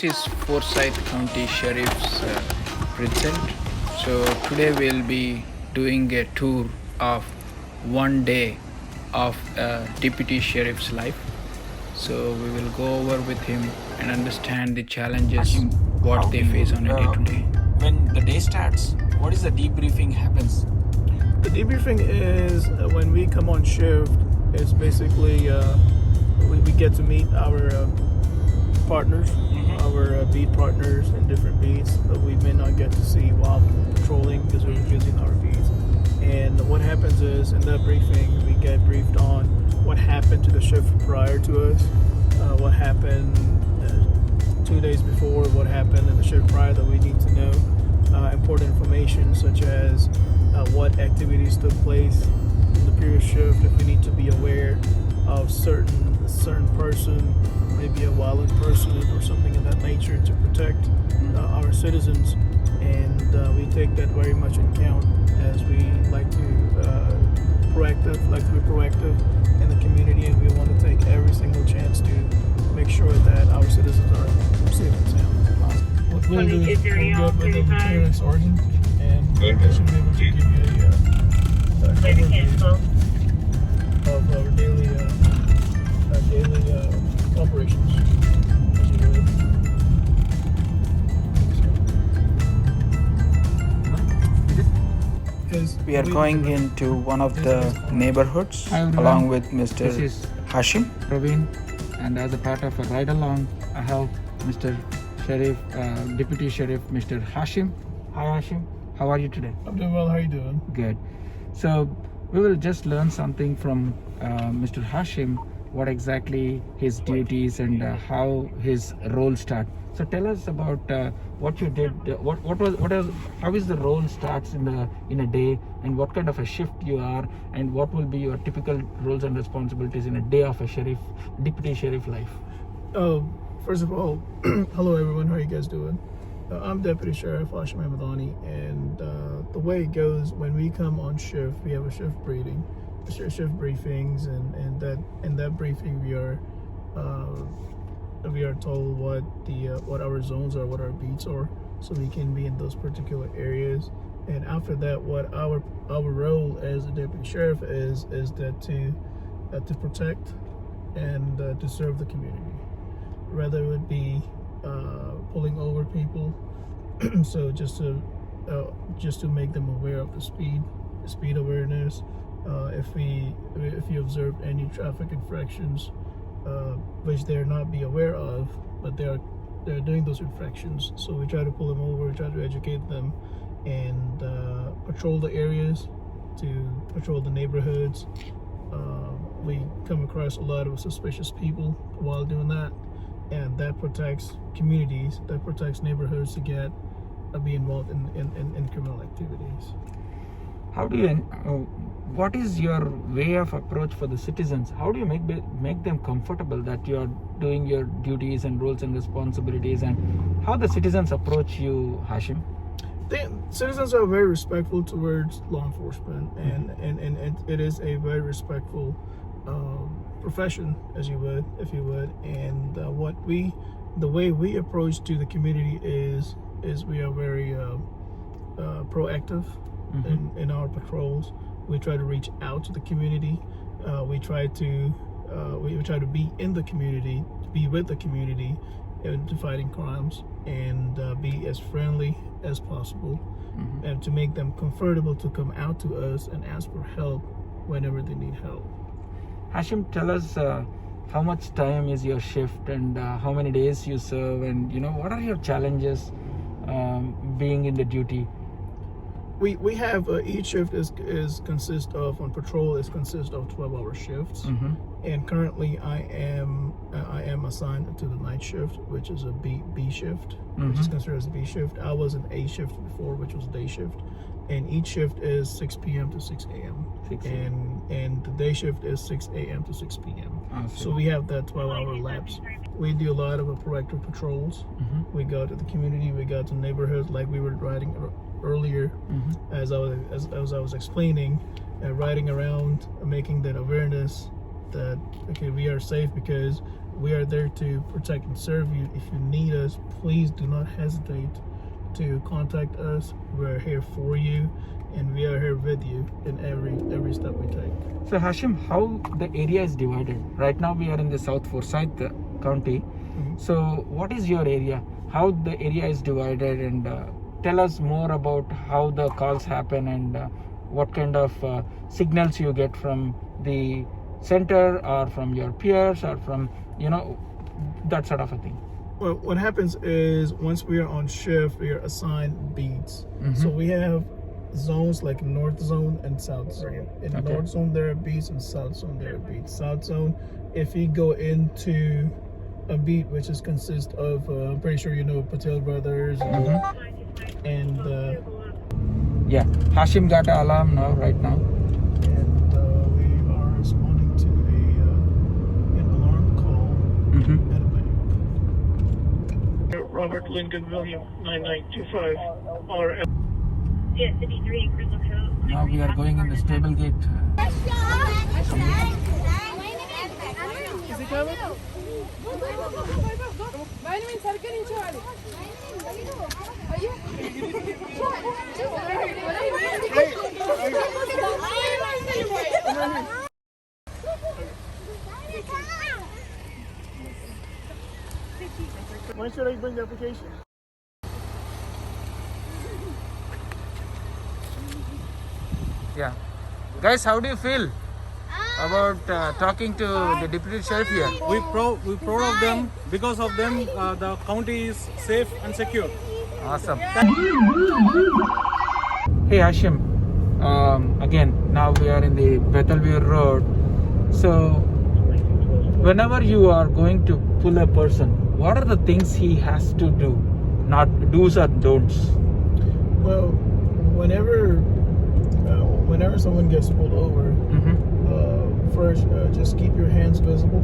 is Forsyth County Sheriffs Precinct. So today we'll be doing a tour of one day of a deputy sheriff's life. So we will go over with him and understand the challenges, what they face on a day-to-day. When the day starts, what is the debriefing happens? The debriefing is when we come on shift. It's basically we get to meet our partners, our beat partners in different beats that we may not get to see while patrolling because we're busy in our beats. And what happens is in that briefing, we get briefed on what happened to the shift prior to us, what happened 2 days before, what happened in the shift prior that we need to know, important information such as what activities took place in the previous shift, if we need to be aware of a certain person, maybe a violent person or something of that nature to protect our citizens. And we take that very much in count as we like to be proactive in the community, and we want to take every single chance to make sure that our citizens are safe and sound. What we'll do is we'll get with the lieutenant's sergeant, and they should be able to give you a overview of our daily operations. We are going into one of the neighborhoods along with Mr. Hashim. Praveen, and as a part of a ride along, I have Mr. Sheriff, Deputy Sheriff, Mr. Hashim. Hi Hashim, how are you today? I'm doing well. How are you doing? Good. So we will just learn something from Mr. Hashim, what exactly his duties and how his role start. So tell us about what you did. How is the role starts in a day, and what kind of a shift you are, and what will be your typical roles and responsibilities in a day of a deputy sheriff life. First of all, hello everyone. How are you guys doing? I'm Deputy Sheriff Hashim Hamadani, and the way it goes when we come on shift, we have a shift briefings, and in that briefing we are told what our zones are, what our beats are, so we can be in those particular areas. And after that, what our role as a deputy sheriff is that to protect and to serve the community, whether it would be pulling over people, so just to make them aware of the speed awareness. If you observe any traffic infractions, which they're not be aware of, but they're doing those infractions, so we try to pull them over, try to educate them, and patrol the areas, to patrol the neighborhoods. We come across a lot of suspicious people while doing that, and that protects communities, that protects neighborhoods to be involved in criminal activities. How do you, what is your way of approach for the citizens? How do you make them comfortable that you are doing your duties and roles and responsibilities, and how the citizens approach you, Hashim? Citizens are very respectful towards law enforcement, and it is a very respectful profession, if you would. And the way we approach to the community is we are very proactive in our patrols. We try to reach out to the community. We try to be in the community, be with the community in fighting crimes, and be as friendly as possible, and to make them comfortable to come out to us and ask for help whenever they need help. Hashim, tell us how much time is your shift, and how many days you serve, and what are your challenges being in the duty? We have each shift consists of 12-hour shifts, and currently I am assigned to the night shift, which is a B shift, which is considered as a B shift. I was an A shift before, which was day shift, and each shift is 6 p.m. to 6 a.m. and the day shift is 6 a.m. to 6 p.m. So we have that 12-hour lapse. We do a lot of proactive patrols. We go to the community, we go to neighborhoods, like we were riding earlier, as I was explaining, riding around, making that awareness that we are safe, because we are there to protect and serve you. If you need us, please do not hesitate to contact us. We're here for you, and we are here with you in every step we take. So Hashim, how the area is divided? Right now we are in the South Forsyth County. So what is your area? How the area is divided, and tell us more about how the calls happen and what kind of signals you get from the center or from your peers or from, that sort of a thing. Well, what happens is once we are on shift, we are assigned beats. So we have zones like North Zone and South Zone. In North Zone there are beats, and South Zone there are beats. South Zone, if you go into a beat which is consist of I'm pretty sure you know Patel Brothers and yeah, Hashim got an alarm now, right now. And we are responding to an alarm call at a bank. Robert Lincoln William 9925 or Now we are going in the stable gate. Is he coming? When should I bring the application? Yeah. Guys, how do you feel about talking to the deputy sheriff here? We proud of them. Because of them, the county is safe and secure. Awesome. Hey Hashim, again, now we are in the Bethelview Road. So, whenever you are going to pull a person, what are the things he has to do? Not do's or don'ts. Well, whenever someone gets pulled over, first just keep your hands visible.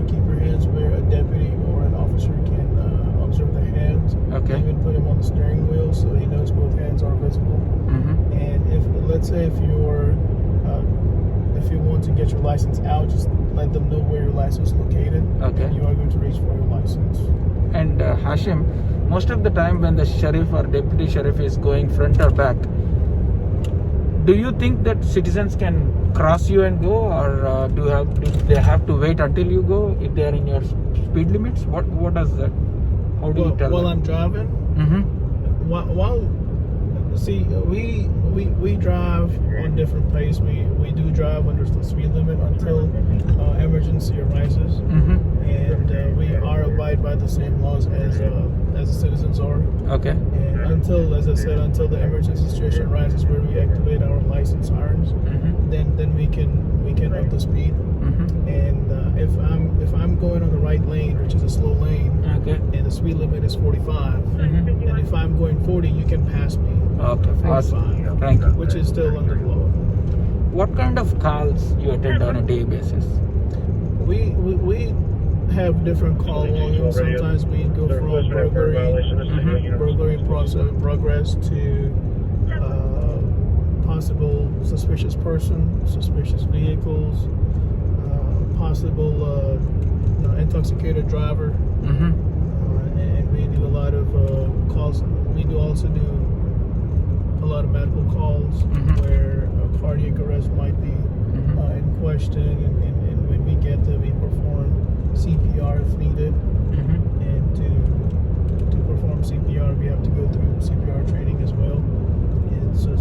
Keep your hands where a deputy or an officer can observe the hands. Okay. Even put him on the steering wheel so he knows both hands are visible. And if, let's say, if you want to get your license out, just let them know where your license is located. Okay. And you are going to reach for your license. And Hashim, most of the time when the sheriff or deputy sheriff is going front or back, do you think that citizens can cross you and go, or do they have to wait until you go if they are in your speed limits? What does that? How do you tell while them? I'm driving? We drive on different pace. We do drive under the speed limit until emergency arises, and we are abide by the same laws as the citizens are. Okay. And until, as I said, until the emergency situation arises where we activate our license sirens, then we can up the speed. And if I'm going on the right lane, which is a slow lane, and the speed limit is 45, and if I'm going 40, you can pass me. Okay. Awesome. Thank you. Which is still under the law. What kind of calls you attend on a daily basis? We have different call volumes. Sometimes we go from burglary progress to possible suspicious person, suspicious vehicles, possible intoxicated driver, and we do a lot of calls. We do also do a lot of medical calls where a cardiac arrest might be in question, and when we get there, we perform CPR if needed. And to perform CPR, we have to go through CPR training as well. And so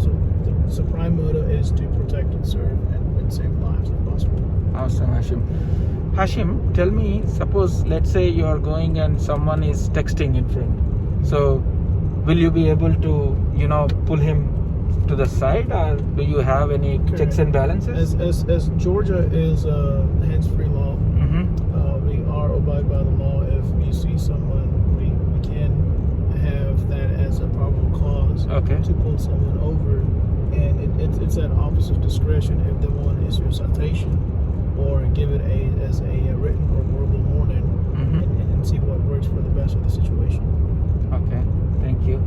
the prime motto is to protect and serve and save lives if possible. Awesome, Hashim. Hashim, tell me, suppose, let's say you are going and someone is texting in front. So, will you be able to, pull him to the side, or do you have any checks and balances? As Georgia is hands-free law, we are abide by the law. If we see someone, we can have that as a probable cause to pull someone over, and it's at officer's discretion if they want to issue a citation or give it as a written or verbal warning, and see what works for the best of the situation. Okay, thank you.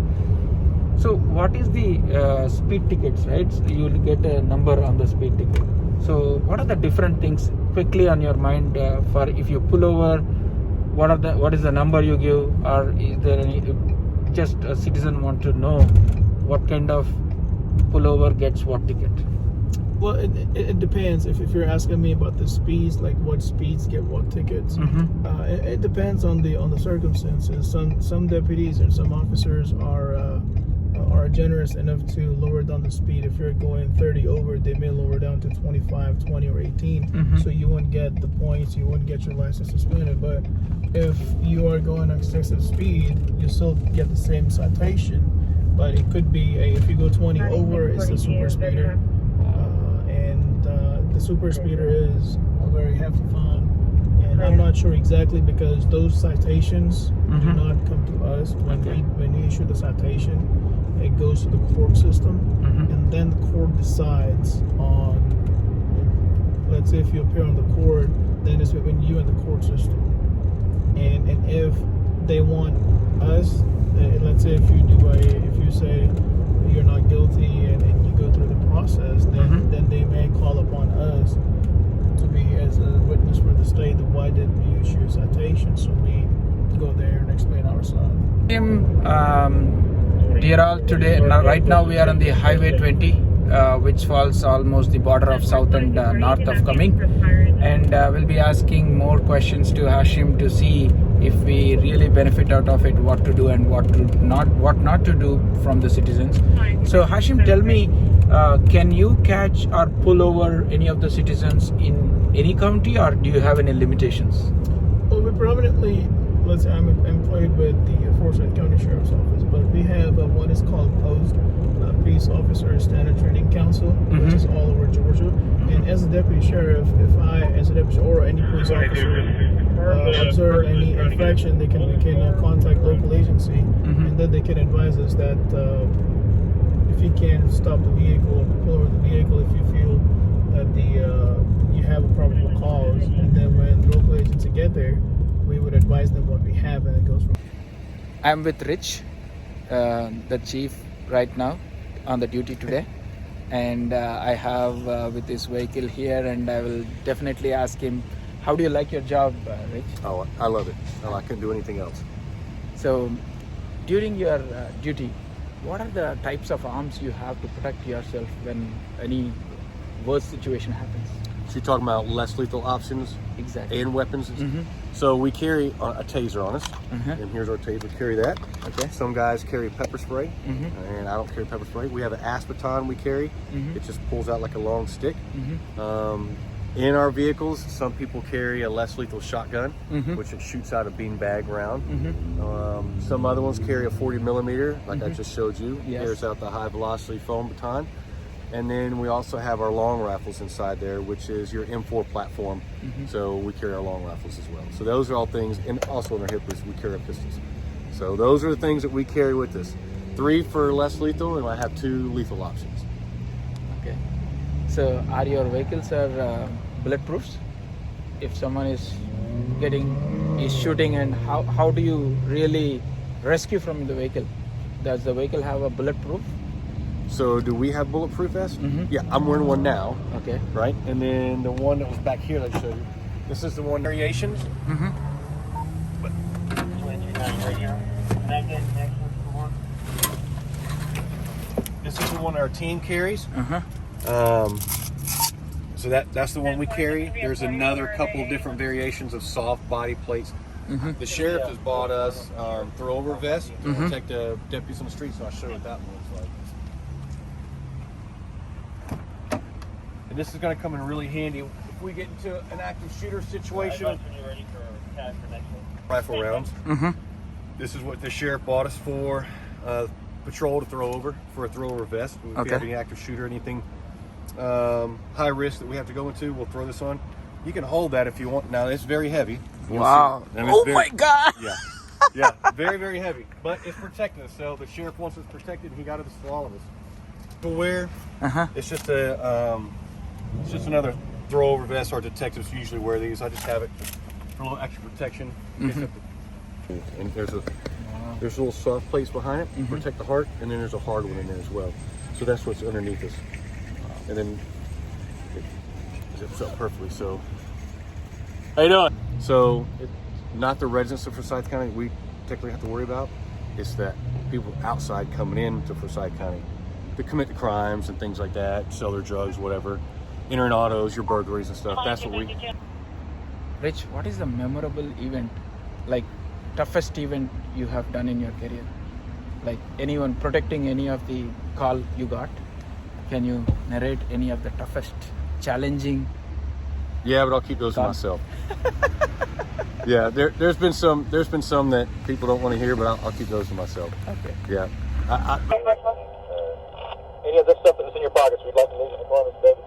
So what is the speed tickets, right? So you will get a number on the speed ticket. So what are the different things quickly on your mind for if you pull over? What is the number you give, or is there any? Just a citizen want to know what kind of pullover gets what ticket. Well, it depends. If you're asking me about the speeds, like what speeds get what tickets, it depends on the circumstances. Some deputies and some officers are generous enough to lower down the speed. If you're going 30 over, they may lower down to 25, 20, or 18. So you wouldn't get the points, you wouldn't get your license suspended. But if you are going excessive speed, you still get the same citation. But it could be if you go 20 over, it's a super speeder. The super speeder is a very hefty fine, and I'm not sure exactly because those citations do not come to us. When we issue the citation, it goes to the court system, and then the court decides on. Let's say if you appear on the court, then it's between you and the court system, and if they want us, let's say if you say you're not guilty and you go through the process, then they may call upon us to be as a witness for the state of why did we issue a citation. So we go there and explain our side. Dear all, today, right now we are on the Highway 20, which falls almost the border of south and north of Cumming, and we'll be asking more questions to Hashim to see if we really benefit out of it, what to do and what not to do from the citizens. So Hashim, tell me, can you catch or pull over any of the citizens in any county, or do you have any limitations? Well, we predominantly, let's say I'm employed with the Forsyth County Sheriffs Office, but we have what is called POST, Peace Officer Standard Training Council, which is all over Georgia. And as a deputy sheriff, if I, as a deputy or any police officer, observe any infraction, we can contact local agency, and then they can advise us that if you can stop the vehicle or pull over the vehicle if you feel that you have a probable cause, and then when the local agency get there, we would advise them what we have, and it goes from. I'm with Rich, the chief right now on the duty today, and I have with this vehicle here, and I will definitely ask him, how do you like your job, Rich? Oh, I love it. Oh, I couldn't do anything else. So during your duty, what are the types of arms you have to protect yourself when any worse situation happens? So you're talking about less lethal options Exactly. and weapons. So we carry a taser on us, and here's our taser. We carry that. Okay. Some guys carry pepper spray, and I don't carry pepper spray. We have an aspeton we carry. It just pulls out like a long stick. In our vehicles, some people carry a less lethal shotgun, which it shoots out a beanbag round. Some other ones carry a 40 millimeter, like I just showed you. Yes. Carries out the high velocity foam baton. And then we also have our long rifles inside there, which is your M4 platform. So we carry our long rifles as well. So those are all things, and also in our hippers, we carry our pistols. So those are the things that we carry with us. 3 for less lethal, and I have 2 lethal options. Okay. So are your vehicles bulletproofs? If someone is shooting, and how do you really rescue from the vehicle? Does the vehicle have a bulletproof? So do we have bulletproof vests? Yeah, I'm wearing one now. Okay. Right? And then the one that was back here that I showed you, this is the one variations. This is the one our team carries. So that's the one we carry. There's another couple of different variations of soft body plates. The sheriff has bought us throwover vests to protect the deputies on the street, so I'll show you what that one looks like. And this is going to come in really handy if we get into an active shooter situation. Rifle rounds. This is what the sheriff bought us for patrol to throw over, for a throwover vest. If we have any active shooter, anything high risk that we have to go into, we'll throw this on. You can hold that if you want. Now it's very heavy. Wow. Oh my God. Yeah, very, very heavy. But it's protecting us. So the sheriff wants us protected, and he got it for all of us. To wear, it's just another throwover vest. Our detectives usually wear these. I just have it for a little extra protection. And there's a There's little soft plates behind it to protect the heart, and then there's a hard one in there as well. So that's what's underneath us. And then it zips up perfectly. So, how you doing? So, not the residents of Forsyth County we technically have to worry about. It's that people outside coming in to Forsyth County to commit the crimes and things like that, sell their drugs, whatever, entering autos, your burglaries and stuff. That's what we. Rich, what is the memorable event, like toughest event you have done in your career? Like anyone protecting any of the call you got? Can you narrate any of the toughest, challenging? Yeah, but I'll keep those to myself. Yeah, there's been some that people don't want to hear, but I'll keep those to myself. Okay. Yeah. Any of this stuff that is in your pockets, we'd like to leave in the car, Mr. David.